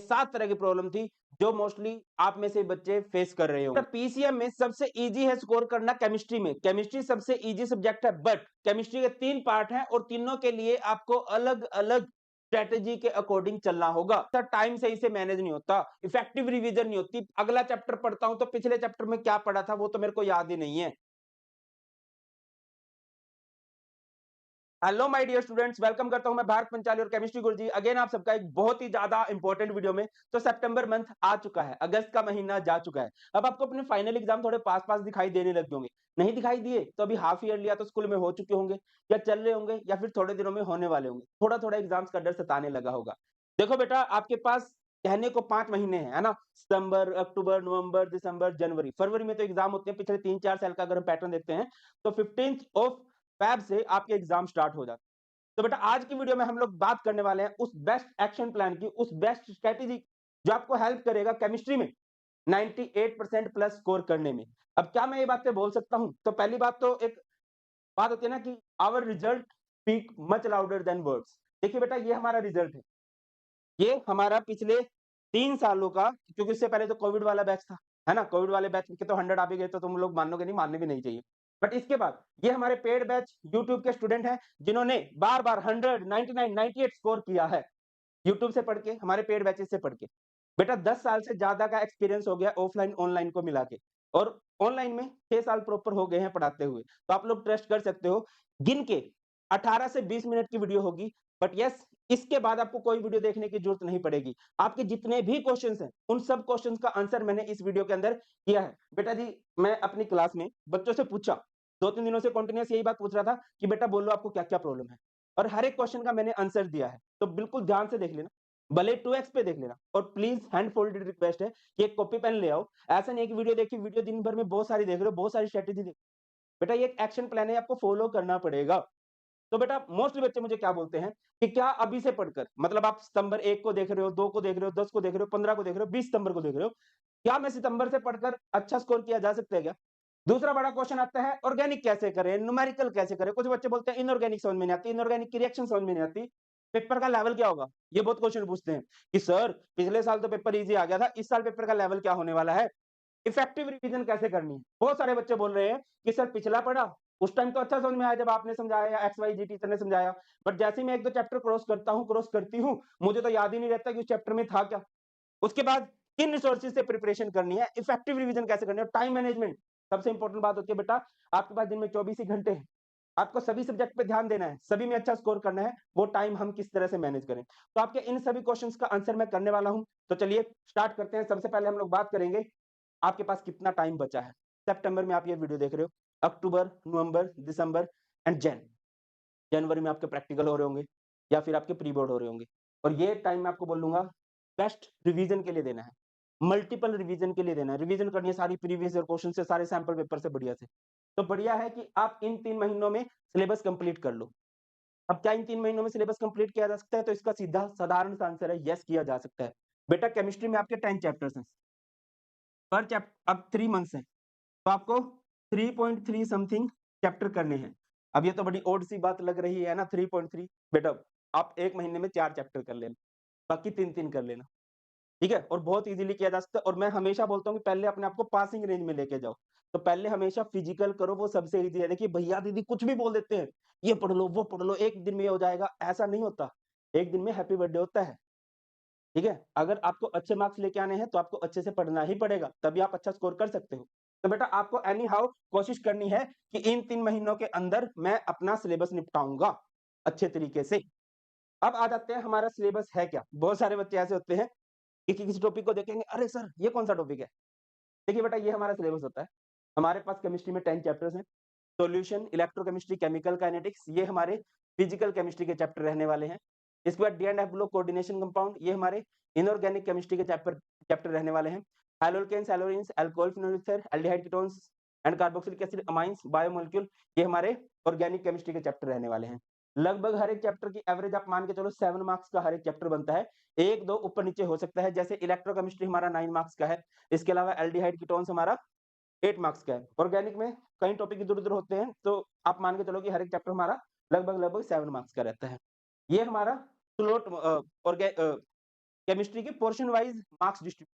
7 तरह की प्रॉब्लम थी जो मोस्टली आप में से बच्चे फेस कर रहे होंगे। पीसीएम में सबसे इजी है स्कोर करना केमिस्ट्री में। केमिस्ट्री सबसे इजी सब्जेक्ट है, बट केमिस्ट्री के 3 पार्ट हैं और तीनों के लिए आपको अलग-अलग स्ट्रैटेजी के अकॉर्डिंग चलना होगा। सर टाइम सही से मैनेज नहीं होता, इफेक्टिव रिवीजन नहीं होती। अगला चैप्टर पढ़ता हूं तो पिछले चैप्टर में क्या पढ़ा था वो तो मेरे को याद ही नहीं है। Hello my dear students, welcome करता हूं मैं भारत पंचाली और केमिस्ट्री गुरुजी अगेन आप सबका एक बहुत ही ज्यादा इंपॉर्टेंट वीडियो में। तो सितंबर मंथ आ चुका है, अगस्त का महीना जा चुका है। अब आपको अपने फाइनल एग्जाम थोड़े पास-पास दिखाई देने लगे होंगे। नहीं दिखाई दिए तो अभी हाफ ईयर लिया तो स्कूल में हो चुके होंगे या चल रहे होंगे या फिर थोड़े दिनों में होने वाले होंगे। थोड़ा-थोड़ा एग्जाम्स का डर सताने लगा होगा। देखो बेटा, आपके पास कहने को 5 महीने हैं, है ना? सितंबर, अक्टूबर, नवंबर, दिसंबर, जनवरी। फरवरी में तो एग्जाम होते हैं। पिछले 3-4 साल का अगर हम पैटर्न देखते हैं तो 15th ऑफ फ़ेब से आपके एग्जाम स्टार्ट हो जाते हैं। तो बेटा आज की वीडियो में हम लोग बात करने वाले हैं उस बेस्ट एक्शन प्लान की, उस बेस्ट स्ट्रेटेजी जो आपको हेल्प करेगा केमिस्ट्री में 98% प्लस स्कोर करने में। अब क्या मैं ये बातें बोल सकता हूं? तो पहली बात तो एक बात होती है ना कि our result speak much louder than words. देखिए बेटा, ये हमारा रिजल्ट है। ये हमारा पिछले 3 सालों का, क्योंकि इससे पहले तो कोविड वाला बैच था, है ना? कोविड वाले बैच के तो 100 आ भी गए तो तुम लोग मानोगे नहीं, मानने भी नहीं चाहिए। बट इसके बाद ये हमारे पेड बैच यूट्यूब के स्टूडेंट हैं जिन्होंने बार-बार 100, 99, 98 स्कोर किया है। यूट्यूब से पढ़ के, हमारे पेड बैचेस से पढ़ के। बेटा 10 साल से ज़्यादा का एक्सपीरियंस हो गया ऑफलाइन, ऑनलाइन को मिला के, और ऑनलाइन में 6 साल प्रॉपर हो गए हैं पढ़ाते हुए। तो आप लोग ट्रस्ट कर सकते हो। गिन के 18 से 20 मिनट की वीडियो होगी, बट यस, इसके बाद आपको कोई वीडियो देखने की ज़रूरत नहीं पड़ेगी। आपके जितने भी क्वेश्चन्स हैं, उन सब क्वेश्चन्स का आंसर मैंने इस वीडियो के अंदर किया है। बेटा जी, मैं अपनी क्लास में बच्चों से पूछा, 2-3 दिनों से कंटीन्यूअस यही बात पूछ रहा था कि बेटा बोलो आपको क्या-क्या प्रॉब्लम है? और हर एक क्वेश्चन का मैंने आंसर दिया है। तो बिल्कुल ध्यान से देख लेना। भले 2x पे देख लेना, और प्लीज हैंड फोल्डेड रिक्वेस्ट है कि एक कॉपी पेन ले आओ। ऐसा नहीं है कि वीडियो देखी, वीडियो दिन भर में बहुत सारी देख रहे हो, बहुत सारी स्ट्रेटेजी देख। बेटा ये एक एक्शन प्लान है, आपको फॉलो करना पड़ेगा। तो बेटा मोस्टली बच्चे मुझे क्या बोलते हैं कि क्या अभी से पढ़कर, मतलब आप सितंबर 1 को देख रहे हो, 2 को देख रहे हो, 10 को देख रहे हो, 15 को देख रहे हो, 20 सितंबर को देख रहे हो, क्या मैं सितंबर से पढ़कर अच्छा स्कोर किया जा सकता है क्या? दूसरा बड़ा क्वेश्चन आता है, ऑर्गेनिक कैसे करें, न्यूमेरिकल कैसे करें? कुछ बच्चे बोलते हैं इनऑर्गेनिक समझ में नहीं आती, इनऑर्गेनिक की रिएक्शन समझ में नहीं आती, पेपर का लेवल क्या होगा? ये बहुत क्वेश्चन पूछते हैं कि सर पिछले साल तो पेपर इजी आ गया था, इस साल पेपर का लेवल क्या होने वाला है? इफेक्टिव रिवीजन कैसे करनी है? बहुत सारे बच्चे बोल रहे हैं कि सर पिछला पढ़ा, उस टाइम तो अच्छा समझ में आया जब आपने समझाया या एक्स वाई जी टीचर ने समझाया, बट जैसे ही मैं 1-2 चैप्टर क्रॉस करता हूँ, क्रॉस करती हूँ, मुझे तो याद ही नहीं रहता कि उस चैप्टर में था क्या। उसके बाद किन रिसोर्सेज से प्रिपरेशन करनी है, इफेक्टिव रिवीजन कैसे करनी है, टाइम मैनेजमेंट सबसे इंपॉर्टेंट बात होती है बेटा। आपके पास दिन में 24 ही घंटे हैं, आपको सभी सब्जेक्ट पे ध्यान देना है, सभी में अच्छा स्कोर करना है। वो टाइम हम किस तरह से मैनेज करें, तो आपके इन सभी क्वेश्चंस का आंसर मैं करने वाला हूं। तो चलिए स्टार्ट करते हैं। सबसे पहले हम लोग बात करेंगे आपके पास कितना टाइम बचा है। सितंबर में आप ये वीडियो देख रहे हो, अक्टूबर, नवंबर, दिसंबर एंड जनवरी में आपके प्रैक्टिकल हो रहे होंगे या फिर आपके प्री बोर्ड हो रहे होंगे, और ये टाइम मैं आपको बोलूंगा बेस्ट रिवीजन के लिए देना है, मल्टीपल रिवीजन के लिए देना है। रिवीजन करनी है सारी प्रीवियस ईयर क्वेश्चन से, सारे सैंपल पेपर से, बढ़िया से। तो बढ़िया है कि आप इन 3 महीनों में सिलेबस कंप्लीट कर लो। अब क्या इन 3 महीनों में सिलेबस कंप्लीट किया जा सकता है? तो इसका सीधा साधारण सा आंसर है यस, किया जा सकता है। बेटा केमिस्ट्री में आपके 10 चैप्टर्स हैं, पर चैप्टर अब 3 मंथ्स हैं, तो आपको 3.3 समथिंग चैप्टर करने हैं। अब ये तो बड़ी ओड सी बात लग रही है ना, 3.3। बेटा आप 1 महीने में 4 चैप्टर कर लेना, बाकी 3-3 कर लेना, ठीक है? और बहुत ईज़िली किया जा सकता है, और मैं हमेशा बोलता हूँ कि पहले अपने आप को पासिंग रेंज में लेके जाओ। तो पहले हमेशा फिजिकल करो, वो सबसे ईज़ी है। देखिए भैया-दीदी कुछ भी बोल देते हैं, ये पढ़ लो, वो पढ़ लो, 1 दिन में ये हो जाएगा, ऐसा नहीं होता। 1 दिन में हैप्पी बर्थडे होता है, ठीक है? अगर आपको अच्छे मार्क्स लेके आने हैं तो आपको अच्छे से पढ़ना ही पड़ेगा, तभी आप अच्छा स्कोर कर सकते हो। तो बेटा आपको एनी हाउ कोशिश करनी है कि इन 3 महीनों के अंदर मैं अपना सिलेबस निपटाऊँगा अच्छे तरीके से। अब आ जाते हैं हमारा सिलेबस है क्या? बहुत सारे बच्चे ऐसे होते हैं कि किसी टॉपिक को देखेंगे, अरे सर ये कौन-सा टॉपिक है? देखिए बेटा ये हमारा सिलेबस होता है। हमारे पास केमिस्ट्री में 10 चैप्टर्स हैं। सॉल्यूशन, इलेक्ट्रोकेमिस्ट्री, केमिकल काइनेटिक्स, ये हमारे फिजिकल केमिस्ट्री के चैप्टर रहने वाले हैं। इसके बाद D and F block coordination compound, ये हमारे इनऑर्गेनिक केमिस्ट्री के चैप्टर चैप्टर रहने वाले हैं। Haloalkanes, haloarenes, alcohol, phenol ether, aldehyde ketones and carboxylic acid amines, biomolecule, ये हमारे ऑर्गेनिक केमिस्ट्री के चैप्टर रहने वाले हैं। लगभग हर एक चैप्टर की एवरेज आप मान के चलो 7 मार्क्स का हर एक चैप्टर बनता है। 1-2 ऊपर-नीचे हो सकता है, जैसे इलेक्ट्रोकेमिस्ट्री हमारा 9 मार्क्स का है। इसके अलावा एल्डिहाइड कीटोन्स हमारा 8 मार्क्स का है। ऑर्गेनिक में कई टॉपिक इधर-उधर होते हैं, तो आप मान के चलो कि हर एक चैप्टर हमारा लगभग-लगभग 7 मार्क्स का रहता है। ये हमारा स्लोट केमिस्ट्री की portion wise marks distribute.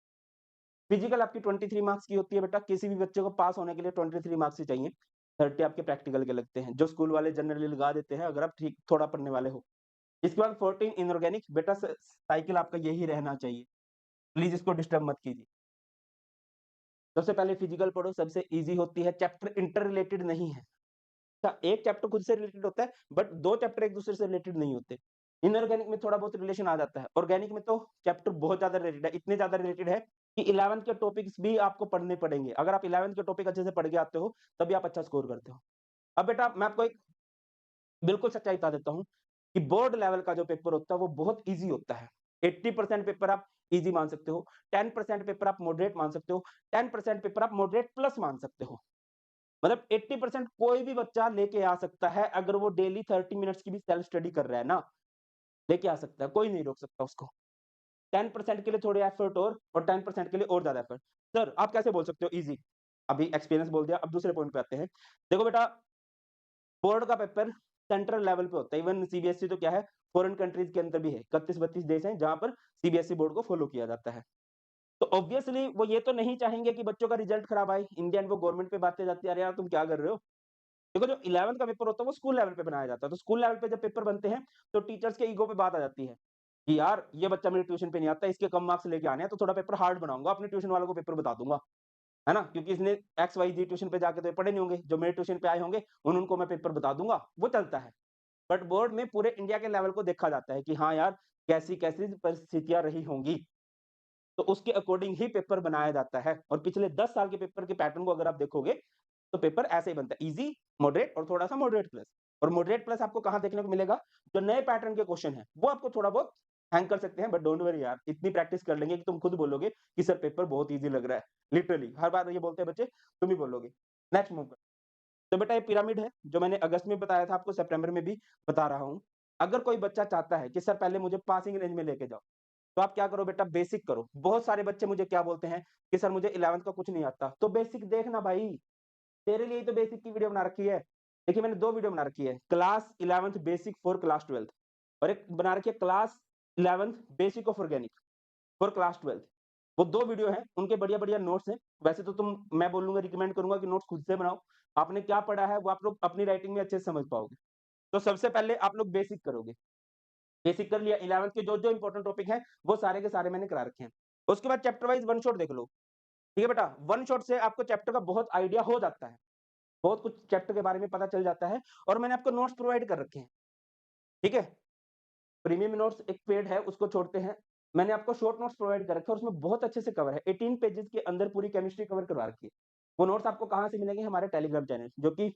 Physical आपकी 23 मार्क्स की होती है बेटा, किसी भी बच्चे को पास होने के लिए 23 मार्क्स ही चाहिए, 30 आपके प्रैक्टिकल के लगते हैं, जो स्कूल वाले जनरली लगा देते हैं अगर आप ठीक थोड़ा पढ़ने वाले हो। इसके बाद 14 इनऑर्गेनिक, बेटा साइकिल आपका यही रहना चाहिए, प्लीज इसको डिस्टर्ब मत कीजिए। सबसे पहले फिजिकल पढ़ो, सबसे ईजी होती है, चैप्टर इंटर रिलेटेड नहीं है। अच्छा, एक चैप्टर खुद से रिलेटेड होता है, बट 2 चैप्टर एक दूसरे से रिलेटेड नहीं होते। इनऑर्गेनिक में थोड़ा बहुत रिलेशन आ जाता है, ऑर्गेनिक में तो चैप्टर बहुत ज्यादा रिलेटेड है, इतने ज्यादा रिलेटेड है कि 11th के टॉपिक्स भी आपको पढ़ने पड़ेंगे। अगर आप 11th के टॉपिक अच्छे से पढ़ के आते हो, तभी आप अच्छा स्कोर करते हो। अब बेटा मैं आपको एक बिल्कुल सच्चाई बता देता हूँ कि बोर्ड लेवल का जो पेपर होता है वो बहुत ईज़ी होता है। 80% पेपर आप ईज़ी मान सकते हो, 10% पेपर आप मॉडरेट मान सकते हो, 10% पेपर आप मॉडरेट प्लस मान सकते हो। मतलब 80% कोई भी बच्चा लेके आ सकता है, अगर वो डेली 30 मिनट्स की भी सेल्फ स्टडी कर रहा है ना, लेके आ सकता है, कोई नहीं रोक सकता उसको। 10% के लिए थोड़े एफर्ट और 10% के लिए और ज़्यादा एफर्ट। सर आप कैसे बोल सकते हो ईज़ी? अभी एक्सपीरियंस बोल दिया, अब दूसरे पॉइंट पे आते हैं। देखो बेटा, बोर्ड का पेपर सेंट्रल लेवल पे होता है, इवन सीबीएसई तो क्या है, फॉरेन कंट्रीज के अंदर भी है, 31-32 देश हैं जहां पर सीबीएसई बोर्ड को फॉलो किया जाता है। तो ऑब्वियसली वो ये तो नहीं चाहेंगे कि बच्चों का रिजल्ट खराब आए, इंडियन वो गवर्नमेंट पे बातें जाती है, अरे यार तुम क्या कर रहे हो। देखो जो 11th का पेपर होता है वो स्कूल लेवल पे बनाया जाता है, तो स्कूल लेवल पे जब पेपर बनते हैं तो टीचर्स के ईगो पे बात आ जाती है कि यार ये बच्चा मेरे ट्यूशन पे नहीं आता, इसके कम मार्क्स लेके आने हैं, तो थोड़ा पेपर हार्ड बनाऊंगा, अपने ट्यूशन वालों को पेपर बता दूंगा, है ना, क्योंकि इसने एक्स वाई जी ट्यूशन पे जाके तो ये पढ़े नहीं होंगे, जो मेरे ट्यूशन पे आए होंगे उनको मैं पेपर बता दूंगा, वो चलता है। बट बोर्ड में पूरे इंडिया के लेवल को देखा जाता है कि हाँ यार, कैसी-कैसी परिस्थितियाँ रही होंगी, तो उसके अकॉर्डिंग ही पेपर बनाया जाता है। और पिछले 10 साल के पेपर के पैटर्न को अगर आप देखोगे, तो पेपर ऐसे ही बनता है, ईज़ी, मॉडरेट और थोड़ा-सा मॉडरेट प्लस। और मॉडरेट प्लस आपको कहाँ देखने को मिलेगा? जो नए पैटर्न के क्वेश्चन हैं, वो आपको थोड़ा बहुत हैंग कर सकते हैं, बट डोंट वरी यार, इतनी प्रैक्टिस कर लेंगे कि तुम खुद बोलोगे कि सर पेपर बहुत ईज़ी लग रहा है। लिटरली हर बार ये बोलते हैं बच्चे, तुम ही बोलोगे। नेक्स्ट मूव तो बेटा ये पिरामिड है, जो मैंने अगस्त में बताया था आपको, सितंबर में भी बता रहा हूँ। अगर कोई बच्चा चाहता है कि सर पहले मुझे पासिंग रेंज में लेके जाओ, तो आप क्या करो बेटा, बेसिक करो। बहुत सारे बच्चे मुझे क्या बोलते हैं कि सर मुझे 11th का कुछ नहीं आता, तो बेसिक देखना भाई, तेरे लिए ही तो बेसिक की वीडियो बना रखी है। देखिए मैंने 2 वीडियो बना रखी है, class 11th basic for class 12th और एक बना रखी है class 11th basic of organic for class 12th। वो 2 वीडियो हैं, उनके बढ़िया-बढ़िया नोट्स हैं। वैसे तो मैं बोलूँगा, रिकमेंड करूँगा कि नोट्स खुद से बनाओ। आपने क्या पढ़ा है वो आप लोग अपनी राइटिंग में अच्छे से समझ पाओगे। तो सबसे पहले आप लोग बेसिक करोगे। बेसिक कर लिया, 11th के जो-जो इंपॉर्टेंट टॉपिक हैं, वो सारे के सारे मैंने करा रखे हैं। उसके बाद चैप्टर वाइज़ वन शॉट देख लो। ठीक है बेटा, वन शॉट से आपको चैप्टर का बहुत आइडिया हो जाता है। बहुत कुछ चैप्टर के बारे में पता चल जाता है और मैंने आपको नोट्स प्रोवाइड कर रखे हैं। ठीक है? प्रीमियम नोट्स एक पेड है, उसको छोड़ते हैं। मैंने आपको शॉर्ट नोट्स प्रोवाइड कर रखे हैं और उसमें बहुत अच्छे से कवर है। 18 पेजेज़ के अंदर पूरी केमिस्ट्री कवर करवा रखी है। वो नोट्स आपको कहाँ से मिलेंगे? हमारे टेलीग्राम चैनल, जो कि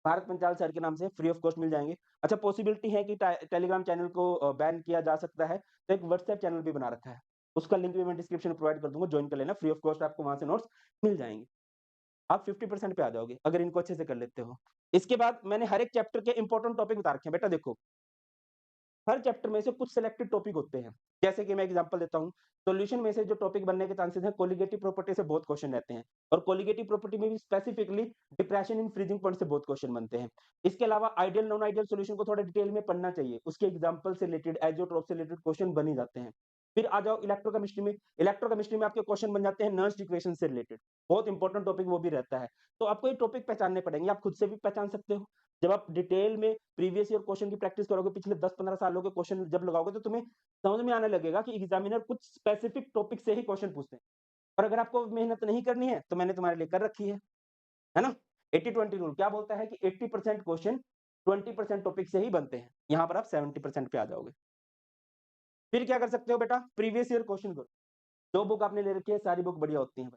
भारत पंचाल सर के नाम से फ्री ऑफ कॉस्ट मिल जाएँगे। अच्छा, पॉसिबिलिटी है कि टेलीग्राम चैनल को बैन किया जा सकता है, तो एक व्हाट्सएप चैनल भी बना रखा है। उसका लिंक भी मैं डिस्क्रिप्शन में प्रोवाइड कर दूँगा, जॉइन कर लेना, फ्री ऑफ कॉस्ट आपको वहाँ से नोट्स मिल जाएँगे। आप 50% पे आ जाओगे, अगर इनको अच्छे से कर लेते हो। इसके बाद मैंने हर एक चैप्टर के इंपॉर्टेंट टॉपिक बता रखे हैं। बेटा देखो, हर चैप्टर में से कुछ सिलेक्टेड टॉपिक होते हैं। जैसे कि मैं एग्जांपल देता हूँ, सॉल्यूशन में से जो टॉपिक बनने के चांसेस हैं, कोलिगेटिव प्रॉपर्टी से बहुत क्वेश्चन रहते हैं और कोलिगेटिव प्रॉपर्टी में भी specifically depression in freezing point से बहुत क्वेश्चन बनते हैं। इसके अलावा आइडियल नॉन आइडियल सॉल्यूशन को थोड़ा डिटेल में पढ़ना चाहिए। उसके एग्जांपल से रिलेटेड, आइसोट्रोप से रिलेटेड क्वेश्चन बन ही जाते हैं। फिर आ जाओ इलेक्ट्रोकेमिस्ट्री में। इलेक्ट्रोकेमिस्ट्री में आपके क्वेश्चन बन जाते हैं नर्स्ड इक्वेशन से रिलेटेड। बहुत इंपॉर्टेंट टॉपिक वो भी रहता है। तो आपको ये टॉपिक पहचानने पड़ेंगे, आप खुद से भी पहचान सकते हो। जब आप डिटेल में प्रीवियस ईयर क्वेश्चन की प्रैक्टिस करोगे, पिछले 10-15 सालों के क्वेश्चन जब लगाओगे, तो तुम्हें समझ में आने लगेगा कि एग्जामिनर कुछ स्पेसिफिक टॉपिक से ही क्वेश्चन पूछते हैं। और अगर आपको मेहनत नहीं करनी है, तो मैंने तुम्हारे लिए कर रखी है ना? 80-20 रूल क्या बोलता है कि 80% क्वेश्चन 20% टॉपिक से ही बनते हैं। यहाँ पर आप 70% पे आ जाओगे। फिर क्या कर सकते हो बेटा? प्रीवियस ईयर क्वेश्चन करो। जो बुक आपने ले रखी है, सारी बुक बढ़िया होती हैं।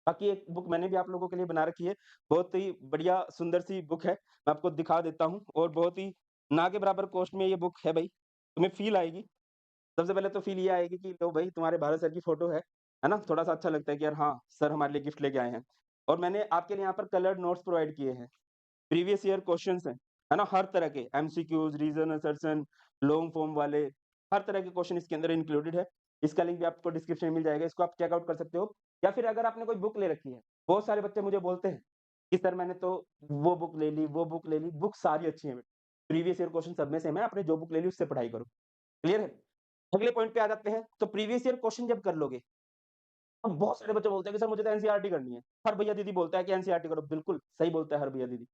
बाकी एक बुक मैंने भी आप लोगों के लिए बना रखी है, बहुत ही बढ़िया सुंदर सी बुक है, मैं आपको दिखा देता हूँ और बहुत ही ना के बराबर कॉस्ट में ये बुक है भाई, तुम्हें फ़ील आएगी। सबसे पहले तो फ़ील ये आएगी कि लो भाई तुम्हारे भारत सर की फ़ोटो है ना? थोड़ा-सा अच्छा लगता है कि यार हाँ, सर हमारे लिए गिफ्ट लेके आए हैं। और मैंने आपके लिए यहाँ पर कलर्ड नोट्स प्रोवाइड किए हैं, प्रीवियस ईयर क्वेश्चन्स हैं, है ना? हर तरह के MCQs, reason assertion, long form वाले, हर तरह के क्वेश्चन इसके अंदर इंक्लूडेड है। इसका लिंक भी आपको डिस्क्रिप्शन में मिल जाएगा, इसको आप चेकआउट कर सकते हो। या फिर अगर आपने कोई बुक ले रखी है, बहुत सारे बच्चे मुझे बोलते हैं कि सर मैंने तो वो बुक ले ली, वो बुक ले ली, बुक सारी अच्छी हैं बेटा। प्रीवियस ईयर क्वेश्चन सब में सेम है, आपने जो बुक ले ली उससे पढ़ाई करो। क्लियर है? अगले पॉइंट पे आ जाते हैं, तो प्रीवियस ईयर क्वेश्चन जब कर लोगे, अब बहुत सारे बच्चे बोलते हैं कि सर मुझे तो एनसीईआरटी करनी है। हर भैया दीदी बोलता है कि एनसीईआरटी करो, बिल्कुल सही बोलता है हर भैया दीदी।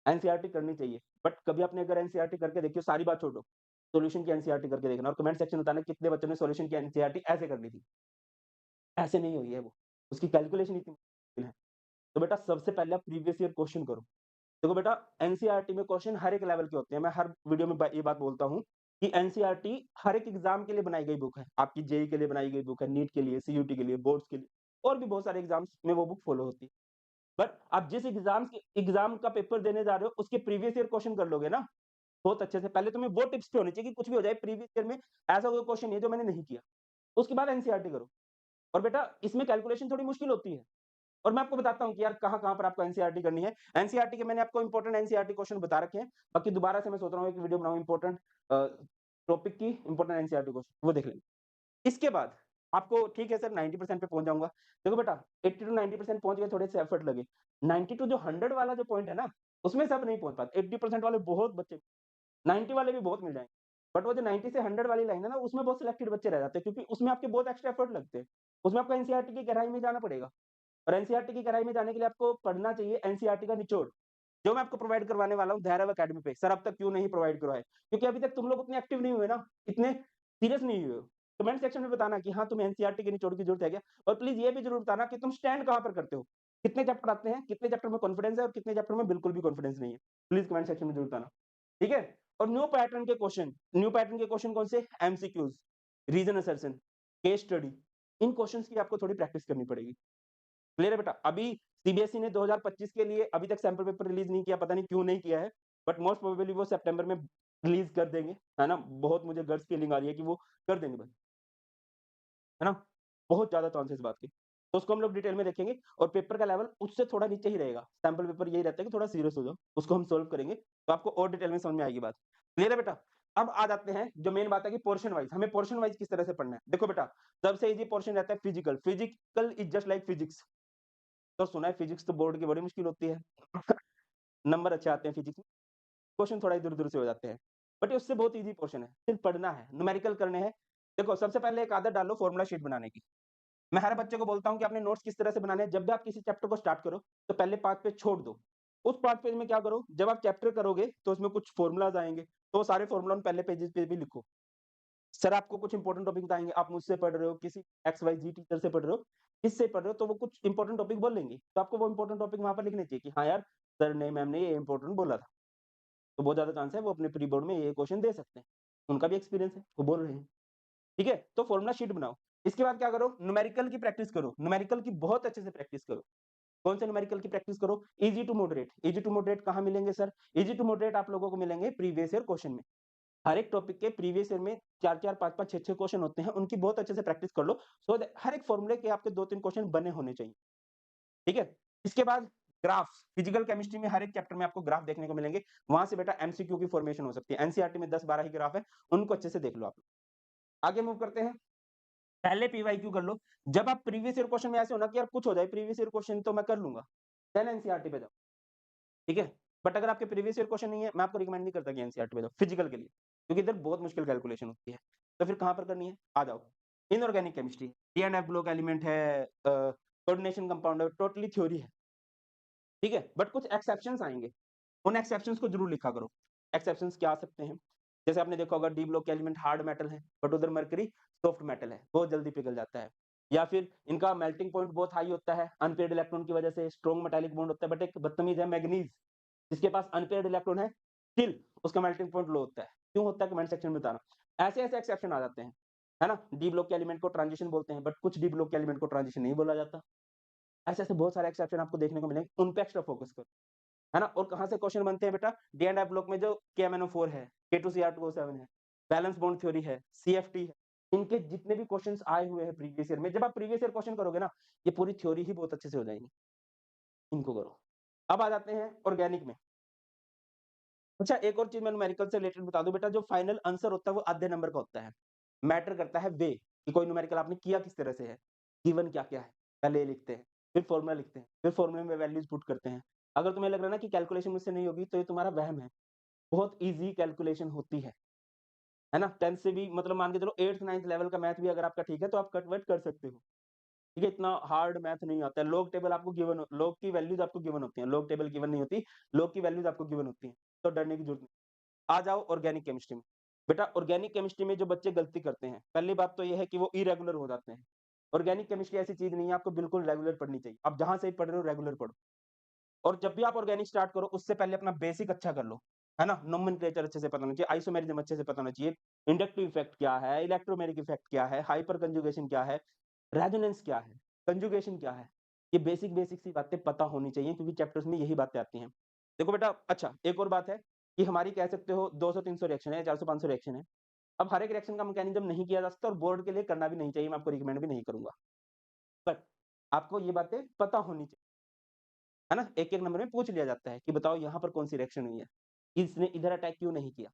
एनसीईआरटी करनी चाहिए, बट कभी आपने अगर एनसीईआरटी करके देखी हो, सारी बात छोड़ो, सॉल्यूशन की एनसीईआरटी करके देखना और कमेंट सेक्शन में बताना कितने बच्चों ने सॉल्यूशन की एनसीईआरटी ऐसे कर ली थी। ऐसे नहीं हुई है वो, उसकी कैलकुलेशन इतनी मुश्किल है। तो बेटा सबसे पहले आप प्रीवियस ईयर क्वेश्चन करो। देखो बेटा, एनसीईआरटी में क्वेश्चन हर एक लेवल के होते हैं। मैं हर वीडियो में ये बात बोलता हूँ कि एनसीईआरटी हर एक एग्जाम के लिए बनाई गई बुक है। आपकी जेईई के लिए बनाई गई बुक है, नीट के लिए, सीयूटी के लिए, बोर्ड्स के लिए और भी बहुत सारे एग्जाम्स में वो बुक फॉलो होती है। बट आप जिस एग्जाम का पेपर देने जा रहे हो, उसके प्रीवियस ईयर क्वेश्चन कर लोगे ना बहुत अच्छे से। पहले तुम्हें वो टिप्स पे होनी चाहिए कि कुछ भी हो जाए, प्रीवियस ईयर में ऐसा कोई क्वेश्चन नहीं है जो मैंने नहीं किया। उसके बाद एनसीईआरटी करो। और बेटा इसमें कैलकुलेशन थोड़ी मुश्किल होती है। और मैं आपको बताता हूँ कि यार कहाँ-कहाँ पर आपको एनसीईआरटी करनी है। एनसीईआरटी के मैंने आपको इंपॉर्टेंट एनसीईआरटी क्वेश्चन बता रखे हैं। बाकी दोबारा से मैं सोच रहा हूँ एक वीडियो बनाऊँ इंपॉर्टेंट टॉपिक की इंपॉर्टेंट एनसीईआरटी क्वेश्चन, वो देख लेंगे। इसके बाद आपको ठीक है सर 90% पे पहुँच जाऊँगा। देखो बेटा 80 टू 90% पहुँच गए, थोड़े से एफर्ट लगे। 90 टू जो 100 वाला जो पॉइंट है ना, उसमें सब नहीं पहुँच पाते। 80% वाले बहुत बच्चे, 90 वाले भी बहुत मिल जाएँगे। बट वो जो 90 से 100 वाली लाइन है ना, उसमें बहुत सिलेक्टेड बच्चे रह जाते हैं क्योंकि उसमें आपके बहुत एक्स्ट्रा एफर्ट लगते हैं। उसमें आपको एनसीईआरटी की गहराई में जाना पड़ेगा। और एनसीईआरटी की गहराई में जाने के लिए आपको पढ़ना चाहिए एनसीईआरटी का निचोड़, जो मैं आपको प्रोवाइड करवाने वाला हूँ धैर्य अकेडमी पे। सर अब तक क्यों नहीं प्रोवाइड करवाए? क्योंकि अभी तक तुम लोग उतने एक्टिव नहीं हुए ना, इतने सीरियस नहीं हुए हो। कमेंट सेक्शन में बताना कि हाँ, तुम्हें एनसीईआरटी के निचोड़ की जरूरत है क्या? और प्लीज ये भी जरूर बताना कि तुम स्टैंड कहाँ पर करते हो? कितने चैप्टर आते हैं, कितने चैप्टर में कॉन्फिडेंस है और कितने चैप्टर में बिल्कुल भी कॉन्फिडेंस नहीं है। प्लीज कमेंट सेक्शन में जरूर बताना। ठीक है? और न्यू पैटर्न के क्वेश्चन कौन से? MCQs, reason assertion, case study. इन क्वेश्चंस की आपको थोड़ी प्रैक्टिस करनी पड़ेगी। क्लियर है बेटा? अभी सीबीएसई ने 2025 के लिए अभी तक सैंपल पेपर रिलीज़ नहीं किया, पता नहीं क्यों नहीं किया है, बट मोस्ट प्रोबेबली वो सितंबर में रिलीज़ कर देंगे, है ना? बहुत मुझे गट्स फीलिंग आ रही है कि वो कर देंगे भाई, है ना? बहुत ज़्यादा चांसेस इस बात के। तो उसको हम लोग डिटेल में देखेंगे और पेपर का लेवल उससे थोड़ा नीचे ही रहेगा। सैंपल पेपर यही रहता है कि थोड़ा सीरियस हो जाओ, उसको हम सॉल्व करेंगे, तो आपको और डिटेल में समझ में आएगी बात। क्लियर है बेटा? अब आ जाते हैं जो मेन बात है कि पोर्शन वाइज़, हमें पोर्शन वाइज़ किस तरह से पढ़ना है। देखो बेटा, सबसे ईज़ी पोर्शन रहता है physical. Physical is just like physics. तो सुना है फिजिक्स तो बोर्ड की बड़ी मुश्किल होती है। नंबर अच्छे आते हैं फिजिक्स में, क्वेश्चन थोड़ा इधर-उधर से हो जाते हैं। बट ये उससे बहुत ईज़ी पोर्शन है, सिर्फ पढ़ना है, न्यूमेरिकल करने हैं। देखो सबसे पहले एक आदत डालो फॉर्मूला शीट बनाने की। मैं हर बच्चे को बोलता हूँ कि अपने नोट्स किस तरह से बनाने हैं, जब भी आप किसी चैप्टर को स्टार्ट करो, तो पहले 5 पेज छोड़ दो। उस 5 पेज में क्या करो, जब आप चैप्टर करोगे, तो उसमें कुछ फॉर्मूलाज़ आएँगे, तो वो सारे फॉर्मूला उन पहले पेजेज़ पे भी लिखो। सर आपको कुछ इंपॉर्टेंट टॉपिक बताएँगे, आप मुझसे पढ़ रहे हो, किसी एक्स-वाई-ज़ेड टीचर से पढ़ रहे हो, किससे पढ़ रहे हो, तो वो कुछ इंपॉर्टेंट टॉपिक बोलेंगे, तो आपको वो इंपॉर्टेंट टॉपिक वहाँ पर लिखने चाहिए कि हाँ यार, सर ने, मैम ने ये इंपॉर्टेंट बोला था। तो बहुत ज़्यादा चांस है वो अपने प्री बोर्ड में ये क्वेश्चन दे सकते हैं। उनका भी एक्सपीरियंस है, वो बोल रहे हैं। ठीक है? तो फॉर्मूला शीट बनाओ। इसके बाद क्या करो, न्यूमेरिकल की प्रैक्टिस करो। न्यूमेरिकल की बहुत अच्छे से प्रैक्टिस करो। कौन से न्यूमेरिकल की प्रैक्टिस करो? Easy to moderate. Easy to moderate कहाँ मिलेंगे सर? ईज़ी टू मॉडरेट आप लोगों को मिलेंगे प्रीवियस ईयर क्वेश्चन में। हर एक टॉपिक के प्रीवियस ईयर में 4-4, 5-5, 6-6 क्वेश्चन होते हैं, उनकी बहुत अच्छे से प्रैक्टिस कर लो, सो दैट हर एक फॉर्मूले के आपके 2-3 क्वेश्चन बने होने चाहिए। ठीक है? इसके बाद ग्राफ्स, फिजिकल केमिस्ट्री में हर एक चैप्टर में आपको ग्राफ देखने को मिलेंगे। वहाँ से बेटा एमसीक्यू की फॉर्मेशन हो सकती है। एनसीईआरटी में 10-12 ही ग्राफ है, उनको अच्छे से देख लो आप। आगे मूव करते हैं। पहले पीवाईक्यू कर लो। जब आप प्रीवियस ईयर क्वेश्चन में ऐसे हो ना कि यार कुछ हो जाए प्रीवियस ईयर क्वेश्चन तो मैं कर लूँगा, देन एनसीईआरटी पे जाओ। ठीक है? बट अगर आपके प्रीवियस ईयर क्वेश्चन नहीं है, मैं आपको रिकमेंड नहीं करता कि एनसीईआरटी पे जाओ फिजिकल के लिए, क्योंकि इधर बहुत मुश्किल कैलकुलेशन होती है। तो फिर कहाँ पर करनी है? आ जाओ। Inorganic chemistry, D and F block element है, कोऑर्डिनेशन कंपाउंड है, टोटली थ्योरी है। ठीक है? बट कुछ एक्सेप्शंस आएँगे, उन एक्सेप्शंस को ज़रूर लिखा करो। एक्सेप्शंस क्या आ सकते हैं? जैसे आपने देखा होगा डी ब्लॉक के एलिमेंट हार्ड मेटल है, बट उधर मरकरी सॉफ्ट मेटल है, बहुत जल्दी पिघल जाता है। या फिर इनका मेल्टिंग पॉइंट बहुत हाई होता है, अनपेयर्ड इलेक्ट्रॉन की वजह से स्ट्रॉन्ग मेटालिक बॉन्ड होता है, बट एक बदतमीज है मैंगनीज, जिसके पास अनपेयर्ड इलेक्ट्रॉन है, स्टिल उसका मेल्टिंग पॉइंट लो होता है। क्यों होता है कमेंट सेक्शन में बताना। ऐसे-ऐसे एक्सेप्शन आ जाते हैं, है ना? डी ब्लॉक के एलिमेंट को ट्रांजिशन बोलते हैं, बट कुछ डी ब्लॉक के एलिमेंट को ट्रांजिशन नहीं बोला जाता। ऐसे-ऐसे बहुत सारे एक्सेप्शन आपको देखने को मिलेंगे, उन पे एक्स्ट्रा फोकस करो। है ना? और कहाँ से क्वेश्चन बनते हैं बेटा? डी एंड एफ ब्लॉक में जो केएमएनओ4 है, K2Cr2O7 है, बैलेंस बॉन्ड थ्योरी है, सीएफटी है, इनके जितने भी क्वेश्चन्स आए हुए हैं प्रीवियस ईयर में, जब आप प्रीवियस ईयर क्वेश्चन करोगे ना, ये पूरी थ्योरी ही बहुत अच्छे से हो जाएगी। इनको करो। अब आ जाते हैं ऑर्गेनिक में। अच्छा एक और चीज़ मैं न्यूमेरिकल से रिलेटेड बता दूँ बेटा, जो फाइनल आंसर होता है वो आधे नंबर का होता है। मैटर करता है वे, कि कोई न्यूमेरिकल आपने किया किस तरह से है, गिवन क्या-क्या है, पहले ये लिखते हैं, फिर फॉर्मूला लिखते हैं, फिर फॉर्मूले में वैल्यूज़ पुट करते हैं। अगर तुम्हें लग रहा है ना कि कैलकुलेशन मुझसे नहीं होगी, तो ये तुम्हारा वहम है। बहुत ईज़ी कैलकुलेशन होती है है ना? 10th से भी मतलब मान के चलो 8th 9th लेवल का मैथ भी अगर आपका ठीक है तो आप कन्वर्ट कर सकते हो। ठीक है? इतना हार्ड मैथ नहीं आता है। लॉग टेबल आपको गिवन हो लॉग की वैल्यूज़ आपको गिवन होती हैं, लॉग टेबल गिवन नहीं होती, लॉग की वैल्यूज़ आपको गिवन होती हैं, तो डरने की ज़रूरत नहीं। आ जाओ ऑर्गेनिक केमिस्ट्री में। बेटा ऑर्गेनिक केमिस्ट्री में जो बच्चे गलती करते हैं, पहली बात तो ये है कि वो इरेगुलर हो जाते हैं। ऑर्गेनिक केमिस्ट्री ऐसी चीज़ नहीं है, आपको बिल्कुल रेगुलर पढ़नी चाहिए। आप जहाँ से भी पढ़ रहे हो रेगुलर पढ़ो। और जब भी आप ऑर्गेनिक स्टार्ट करो उससे पहले अपना बेसिक अच्छा कर लो, है ना? नोमेनक्लेचर अच्छे से पता होना चाहिए, आइसोमेरिज्म अच्छे से पता होना चाहिए, इंडक्टिव इफेक्ट क्या है, इलेक्ट्रोमेरिक इफेक्ट क्या है, हाइपर कंजुगेशन क्या है, रेजोनेंस क्या है, कंजुगेशन क्या है। ये बेसिक सी बातें पता होनी चाहिए क्योंकि चैप्टर्स में यही बातें आती हैं। देखो बेटा अच्छा एक और बात है कि हमारी कह सकते हो 200-300 रिएक्शन है, 400-500 रिएक्शन है। अब हर एक रिएक्शन का मैकेनिज्म नहीं किया जा सकता और बोर्ड के लिए करना भी नहीं चाहिए, मैं आपको रिकमेंड भी नहीं करूँगा। बट आपको ये बातें पता होनी चाहिए। है ना? एक-एक नंबर में पूछ लिया जाता है कि बताओ यहाँ पर कौन-सी रिएक्शन हुई है? इसने इधर अटैक क्यों नहीं किया?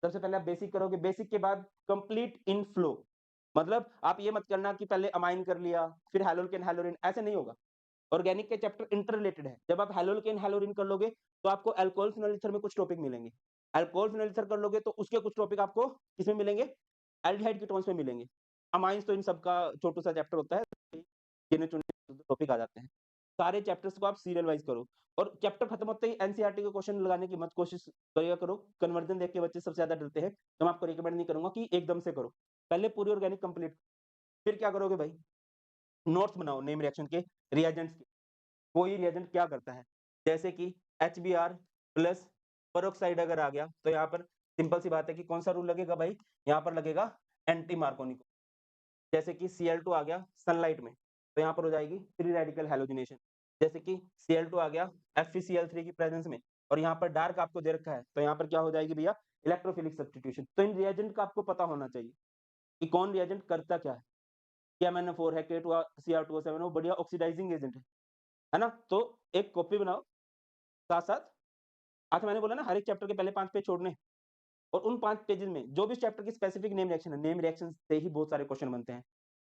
सबसे पहले आप बेसिक करोगे, बेसिक के बाद कंप्लीट इन फ्लो मतलब आप ये मत करना कि पहले अमाइन कर लिया, फिर हैलोल्केन, हैलोरिन ऐसे नहीं होगा। ऑर्गेनिक के चैप्टर इंटर रिलेटेड है। जब आप हैलोल्केन, हैलोरिन कर लोगे, तो आपको अल्कोहल फिनोल ईथर में कुछ टॉपिक मिलेंगे। अल्कोहल फिनोल ईथर कर लोगे तो उसके कुछ टॉपिक आपको किसमें मिलेंगे? एल्डिहाइड कीटोन्स में मिलेंगे। अमाइन्स तो इन सबका छोटू-सा चैप्टर होता है, गिने-चुने टॉपिक आ जाते हैं। सारे चैप्टर्स को आप सीरियल वाइज़ करो और चैप्टर खत्म होते ही एनसीईआरटी के क्वेश्चन लगाने की मत कोशिश करिया करो। कन्वर्जन देख के बच्चे सबसे ज़्यादा डरते हैं, तो मैं आपको रिकमेंड नहीं करूँगा कि एकदम से करो। पहले पूरी ऑर्गेनिक कंप्लीट फिर क्या करोगे भाई? नोट्स बनाओ नेम रिएक्शन के, रिएजेंट्स के। कोई रिएजेंट क्या करता है? जैसे कि HBr प्लस पेरोक्साइड अगर आ गया, तो यहाँ पर सिंपल सी बात है कि कौन-सा रूल लगेगा भाई? यहाँ पर लगेगा एंटी मार्कोनी को। जैसे कि Cl2 आ गया सनलाइट में, तो यहाँ पर हो जाएगी फ्री रेडिकल हैलोजिनेशन। जैसे कि Cl2 आ गया FeCl3 की प्रेजेंस में और यहाँ पर डार्क आपको दे रखा है, तो यहाँ पर क्या हो जाएगी भैया? Electrophilic substitution. तो इन रिएजेंट का आपको पता होना चाहिए कि कौन रिएजेंट करता क्या है? KMnO4 है, K2Cr2O7 वो बढ़िया ऑक्सीडाइजिंग एजेंट है ना? तो एक कॉपी बनाओ साथ-साथ अच्छा मैंने बोला ना हर एक चैप्टर के पहले 5 पेज छोड़ने और उन 5 पेजेज़ में जो भी इस चैप्टर की स्पेसिफिक नेम रिएक्शन है, नेम रिएक्शन से ही बहुत सारे क्वेश्चन बनते हैं।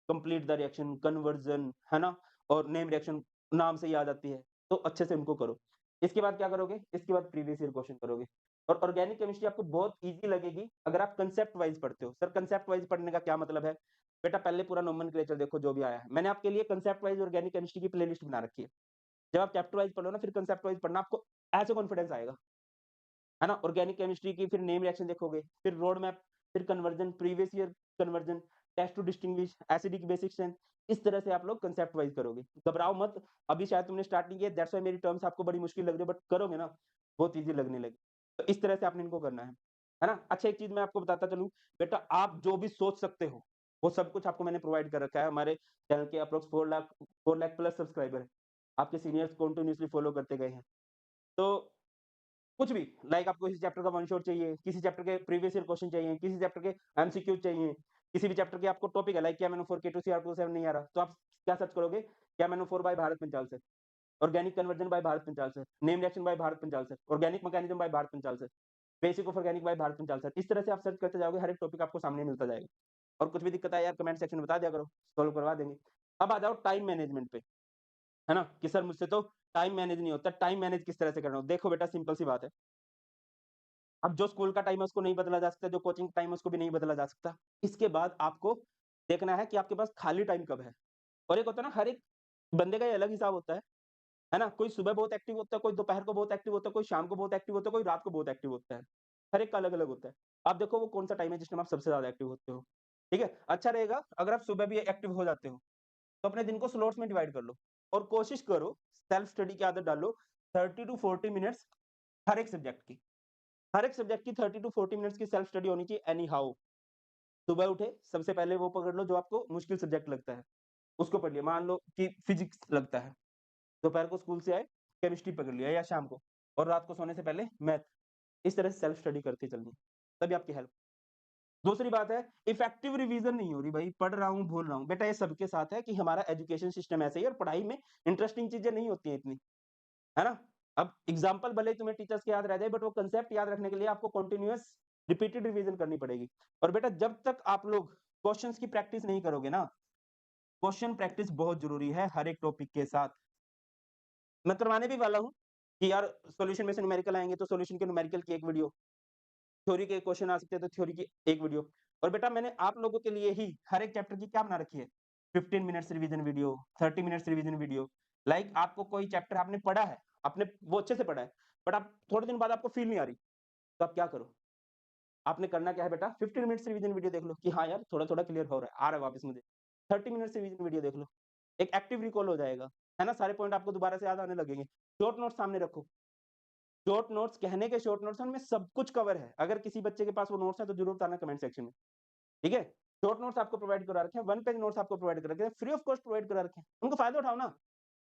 कंप्लीट द रिएक्शन, कन्वर्जन, है ना? और नेम रिएक्शन नाम से ही आ जाती है, तो अच्छे से उनको करो। इसके बाद क्या करोगे? इसके बाद प्रीवियस ईयर क्वेश्चन करोगे और ऑर्गेनिक केमिस्ट्री आपको बहुत ईज़ी लगेगी अगर आप कांसेप्ट वाइज़ पढ़ते हो। सर कांसेप्ट वाइज़ पढ़ने का क्या मतलब है? बेटा पहले पूरा नोमेनक्लेचर देखो जो भी आया है। मैंने आपके लिए कांसेप्ट वाइज़ ऑर्गेनिक केमिस्ट्री की प्लेलिस्ट बना रखी है। जब आप चैप्टर वाइज़ पढ़ो ना फिर कांसेप्ट वाइज़ पढ़ना आपको ऐसे कॉन्फिडेंस आएगा। है ना? ऑर्गेनिक केमिस्ट्री की फिर नेम रिएक्शन देखोगे, फिर रोड मैप, फिर conversion, previous year conversion, test to distinguish, acidic basic strength, इस तरह से आप लोग कांसेप्ट वाइज़ करोगे। घबराओ मत, अभी शायद तुमने स्टार्ट नहीं किया दैट्स व्हाई मेरी टर्म्स आपको बड़ी मुश्किल लग रही है बट करोगे ना, बहुत ईज़ी लगने लगेगी। तो इस तरह से आपने इनको करना है ना? अच्छा एक चीज़ मैं आपको बताता चलूँ, बेटा आप जो भी सोच सकते हो, वो सब कुछ आपको मैंने प्रोवाइड कर रखा है। हमारे चैनल के अप्रॉक्स 4 लाख प्लस सब्सक्राइबर हैं। आपके सीनियर्स कंटीन्यूअसली फॉलो करते गए हैं। तो कुछ भी लाइक आपको किसी चैप्टर का वन शॉट चाहिए, किसी चैप्टर के प्रीवियस ईयर क्वेश्चन चाहिए, किसी चैप्टर के एमसीक्यूज़ चाहिए, किसी भी चैप्टर के आपको टॉपिक है लाइक KMnO4 K2CR27 नहीं आ रहा, तो आप क्या सर्च करोगे? KMnO4 by Bharat Panchal sir, organic conversion by Bharat Panchal sir, name reaction by Bharat Panchal sir, organic mechanism by Bharat Panchal sir, basic of organic by Bharat Panchal sir. इस तरह से आप सर्च करते जाओगे, हर एक टॉपिक आपको सामने मिलता जाएगा। और कुछ भी दिक्कत आए यार कमेंट सेक्शन में बता दिया करो, सॉल्व करवा देंगे। अब आ जाओ टाइम मैनेजमेंट पे, है ना? कि सर मुझसे तो टाइम मैनेज नहीं होता, टाइम मैनेज किस तरह से करना हो? देखो बेटा सिंपल सी बात है। अब जो स्कूल का टाइम है उसको नहीं बदला जा सकता, जो कोचिंग टाइम है उसको भी नहीं बदला जा सकता। इसके बाद आपको देखना है कि आपके पास खाली टाइम कब है। और एक होता है ना हर एक बंदे का ये अलग हिसाब होता है ना? कोई सुबह बहुत एक्टिव होता है, कोई दोपहर को बहुत एक्टिव होता है, कोई शाम को बहुत एक्टिव होता है, कोई रात को बहुत एक्टिव होता है। हर एक का अलग-अलग होता है। आप देखो वो कौन-सा टाइम है जिस टाइम आप सबसे ज़्यादा एक्टिव होते हो। ठीक है? अच्छा रहेगा अगर आप सुबह भी एक्टिव हो जाते हो, तो अपने दिन को स्लॉट्स में डिवाइड कर लो और कोशिश करो सेल्फ स्टडी की आदत डालो 30 टू 40 मिनट्स हर एक सब्जेक्ट की। हर एक सब्जेक्ट की 30 टू 40 मिनट्स की सेल्फ स्टडी होनी चाहिए एनी हाउ। सुबह उठे, सबसे पहले वो पकड़ लो जो आपको मुश्किल सब्जेक्ट लगता है, उसको पढ़ लिया। मान लो कि फिजिक्स लगता है, दोपहर को स्कूल से आए, केमिस्ट्री पकड़ लिया या शाम को और रात को सोने से पहले मैथ। इस तरह से सेल्फ स्टडी करते चलनी, तभी आपकी हेल्प। दूसरी बात है, इफेक्टिव रिवीजन नहीं हो रही भाई, पढ़ रहा हूँ, भूल रहा हूँ। बेटा ये सबके साथ है कि हमारा एजुकेशन सिस्टम ऐसे ही है और पढ़ाई में इंटरेस्टिंग चीज़ें नहीं होती हैं इतनी, है ना? अब एग्ज़ाम्पल भले ही तुम्हें टीचर्स के याद रह जाए बट वो कांसेप्ट याद रखने के लिए आपको कंटीन्यूअस रिपीटेड रिवीजन करनी पड़ेगी। और बेटा जब तक आप लोग क्वेश्चन्स की प्रैक्टिस नहीं करोगे ना, क्वेश्चन प्रैक्टिस बहुत ज़रूरी है हर एक टॉपिक के साथ। मैं करवाने भी वाला हूँ कि यार सॉल्यूशन में से न्यूमेरिकल आएँगे तो सॉल्यूशन के न्यूमेरिकल की एक वीडियो, थ्योरी के क्वेश्चन आ सकते हैं, तो थ्योरी की एक वीडियो। और बेटा मैंने आप लोगों के लिए ही हर एक चैप्टर की क्या बना रखी है, 15 minutes revision video, 30 minutes revision video. Like आपको कोई चैप्टर आपने पढ़ा है, आपने वो अच्छे से पढ़ा है, बट आप थोड़े दिन बाद आपको फील नहीं आ रही, तो आप क्या करो? आपने करना क्या है बेटा, 15 मिनट्स रिवीजन वीडियो देख लो कि हाँ यार, थोड़ा-थोड़ा क्लियर हो रहा है, आ रहा है वापस मुझे। 30 मिनट्स रिवीजन वीडियो देख लो, एक एक्टिव रिकॉल हो जाएगा, है ना? सारे पॉइंट आपको दोबारा से याद आने लगेंगे। शॉर्ट नोट्स सामने रखो, शॉर्ट नोट्स कहने के शॉर्ट नोट्स हैं, उनमें सब कुछ कवर है। अगर किसी बच्चे के पास वो नोट्स हैं, तो ज़रूर बताना कमेंट सेक्शन में, ठीक है? शॉर्ट नोट्स आपको प्रोवाइड करा रखे हैं, 1 पेज नोट्स आपको प्रोवाइड करा रखे हैं, फ्री ऑफ कॉस्ट प्रोवाइड करा रखे हैं। उनका फ़ायदा उठाओ ना,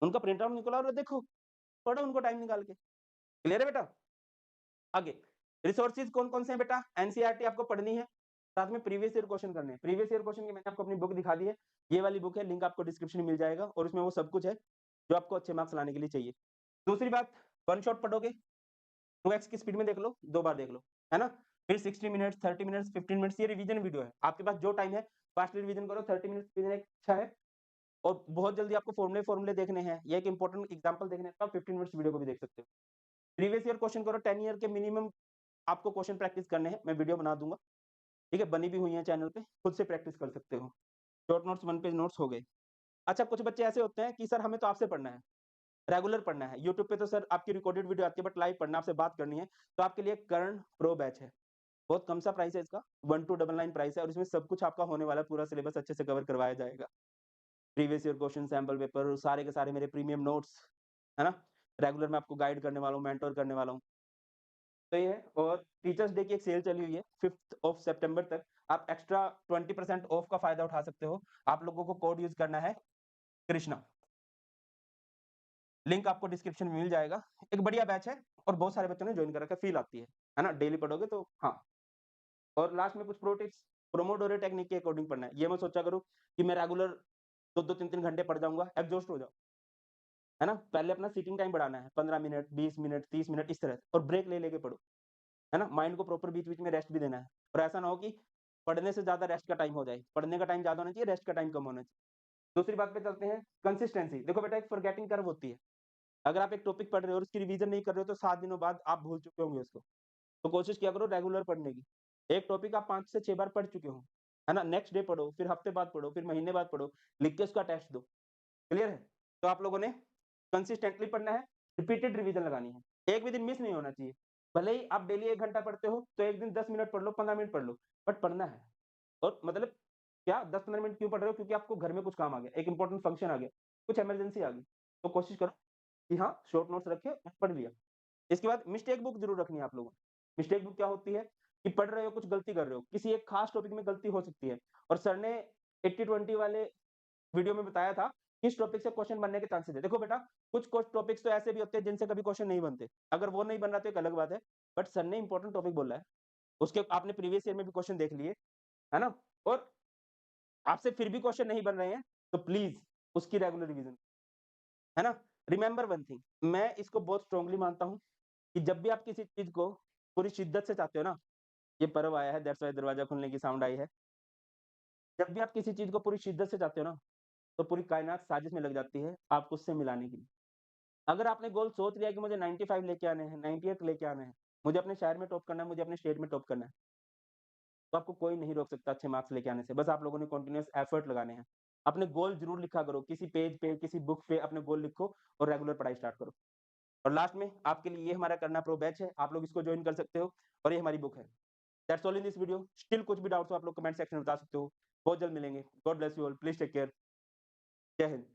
उनका प्रिंट आउट निकलाओ और देखो, पढ़ो उनको टाइम निकाल के। क्लियर है बेटा? आगे, रिसोर्सेज़ कौन-कौन से हैं बेटा? एनसीईआरटी आपको पढ़नी है, साथ में प्रीवियस ईयर क्वेश्चन करने हैं। प्रीवियस ईयर क्वेश्चन की मैंने आपको अपनी बुक दिखा दी है, ये वाली बुक है, लिंक आपको डिस्क्रिप्शन में मिल जाएगा और उसमें वो सब कुछ है, जो आपको अच्छे मार्क्स लाने के लिए चाहिए। दूसरी बात, वन शॉट पढ़ोगे, 2x की स्पीड में देख लो, 2 बार देख लो, है ना? फिर 60 मिनट्स, 30 मिनट्स, 15 मिनट्स ये रिवीजन वीडियो है। आपके पास जो टाइम है, फास्टली रिवीजन करो, 30 मिनट्स रिवीजन एक अच्छा है और बहुत जल्दी आपको फ़ॉर्मूले देखने हैं, या एक इंपॉर्टेंट एग्जांपल देखने हैं, तो आप 15 मिनट्स वीडियो को भी देख सकते हो। प्रीवियस ईयर क्वेश्चन करो, 10 ईयर के मिनिमम आपको क्वेश्चन प्रैक्टिस करने हैं, मैं वीडियो बना दूँगा, ठीक है? बनी भी हुई है चैनल पे, खुद से प्रैक्टिस कर सकते हो। शॉर्ट नोट्स, 1 पेज नोट्स हो गए। अच्छा, कुछ बच्चे ऐसे होते हैं कि सर हमें तो आपसे पढ़ना है, रेगुलर पढ़ना है। यूट्यूब पे तो सर आपकी रिकॉर्डेड वीडियो आती है, बट लाइव पढ़ना, आपसे बात करनी है, तो आपके लिए कर्ण प्रो बैच है। बहुत कम सा प्राइस है इसका, 1299 प्राइस है और इसमें सब कुछ आपका होने वाला है, पूरा सिलेबस अच्छे से कवर करवाया जाएगा। Previous year question, sample paper, सारे के सारे मेरे प्रीमियम नोट्स, है ना? रेगुलर मैं आपको गाइड करने वाला हूँ, मेंटर करने वाला हूँ। तो ये है, और टीचर्स डे की एक सेल चली हुई है 5th ऑफ सितंबर तक, आप एक्स्ट्रा 20% ऑफ का फ़ायदा उठा सकते हो। आप लोगों को कोड यूज़ करना है कृष्णा, लिंक आपको डिस्क्रिप्शन में मिल जाएगा। एक बढ़िया बैच है और बहुत सारे बच्चों ने जॉइन कर रखा है, फ़ील आती है ना? डेली पढ़ोगे तो हाँ। और लास्ट में कुछ प्रो टिप्स, पोमोडोरो टेक्निक के अकॉर्डिंग पढ़ना है। ये मत सोचा करो कि मैं रेगुलर 2-2 3-3 घंटे पढ़ जाऊँगा, एग्ज़ॉस्ट हो जाओ, है ना? पहले अपना सीटिंग टाइम बढ़ाना है, 15 मिनट, 20 मिनट, 30 मिनट इस तरह से, और ब्रेक ले लेके पढ़ो, है ना? माइंड को प्रॉपर बीच-बीच में रेस्ट भी देना है और ऐसा ना हो कि पढ़ने से ज़्यादा रेस्ट का टाइम हो जाए। पढ़ने का टाइम ज़्यादा होना चाहिए, रेस्ट का टाइम कम होना चाहिए। दूसरी बात पे चलते हैं, कंसिस्टेंसी। देखो बेटा, एक फॉरगेटिंग कर्व होती है। अगर आप एक टॉपिक पढ़ रहे हो और उसकी रिवीजन नहीं कर रहे हो, तो 7 दिनों बाद आप भूल चुके होंगे उसको। तो कोशिश किया करो रेगुलर पढ़ने की। एक टॉपिक आप 5 से 6 बार पढ़ चुके हो, है ना? नेक्स्ट डे पढ़ो, फिर हफ्ते बाद पढ़ो, फिर महीने बाद पढ़ो, लिख के उसका टेस्ट दो। क्लियर है? तो आप लोगों ने कंसिस्टेंटली पढ़ना है, रिपीटेड रिवीजन लगानी है। एक भी दिन मिस नहीं होना चाहिए। भले ही आप डेली 1 घंटा पढ़ते हो, तो एक दिन 10 मिनट पढ़ लो, 15 मिनट पढ़ लो, बट पढ़ना है। और मतलब क्या 10-15 मिनट क्यों पढ़ रहे हो? क्योंकि आपको घर में कुछ काम आ गया, एक इंपॉर्टेंट फंक्शन आ गया, कुछ इमरजेंसी आ गई। तो कोशिश करो कि हाँ, शॉर्ट नोट्स रखे और पढ़ लिया। इसके बाद मिस्टेक बुक ज़रूर रखनी है आप लोगों ने। मिस्टेक बुक क्या होती है कि पढ़ रहे हो, कुछ गलती कर रहे हो, किसी एक खास टॉपिक में गलती हो सकती है और सर ने 80-20 वाले वीडियो में बताया था, किस टॉपिक से क्वेश्चन बनने के चांसेस है। देखो बेटा, कुछ टॉपिक्स तो ऐसे भी होते हैं जिनसे कभी क्वेश्चन नहीं बनते। अगर वो नहीं बन रहा तो एक अलग बात है, बट सर ने इंपॉर्टेंट टॉपिक बोला है, उसके आपने प्रीवियस ईयर में भी क्वेश्चन देख लिए, है ना? और आपसे फिर भी क्वेश्चन नहीं बन रहे हैं, तो प्लीज़ उसकी रेगुलर रिवीजन, है ना? रिमेंबर वन थिंग, मैं इसको बहुत स्ट्रांगली मानता हूँ कि जब भी आप किसी चीज़ को पूरी शिद्दत से चाहते हो ना, ये पर्व आया है, दैट्स व्हाई दरवाज़ा खुलने की साउंड आई है। जब भी आप किसी चीज़ को पूरी शिद्दत से चाहते हो ना, तो पूरी कायनात साजिश में लग जाती है आपको उससे मिलाने के लिए। अगर आपने गोल सोच लिया कि मुझे 95 लेके आने हैं, 98 लेके आने हैं, मुझे अपने शहर में टॉप करना है, मुझे अपने स्टेट में टॉप करना है, तो आपको कोई नहीं रोक सकता अच्छे मार्क्स लेके आने से। बस आप लोगों ने कंटीन्यूअस एफर्ट लगाने हैं। अपने गोल ज़रूर लिखा करो, किसी पेज पे, किसी बुक पे अपने गोल लिखो और रेगुलर पढ़ाई स्टार्ट करो। और लास्ट में आपके लिए ये हमारा करना प्रो बैच है, आप लोग इसको जॉइन कर सकते हो और ये हमारी बुक है। That's all in this video. Still कुछ भी डाउट्स हो आप लोग कमेंट सेक्शन में बता सकते हो। बहुत जल्द मिलेंगे। God bless you all. Please take care. Jai Hind.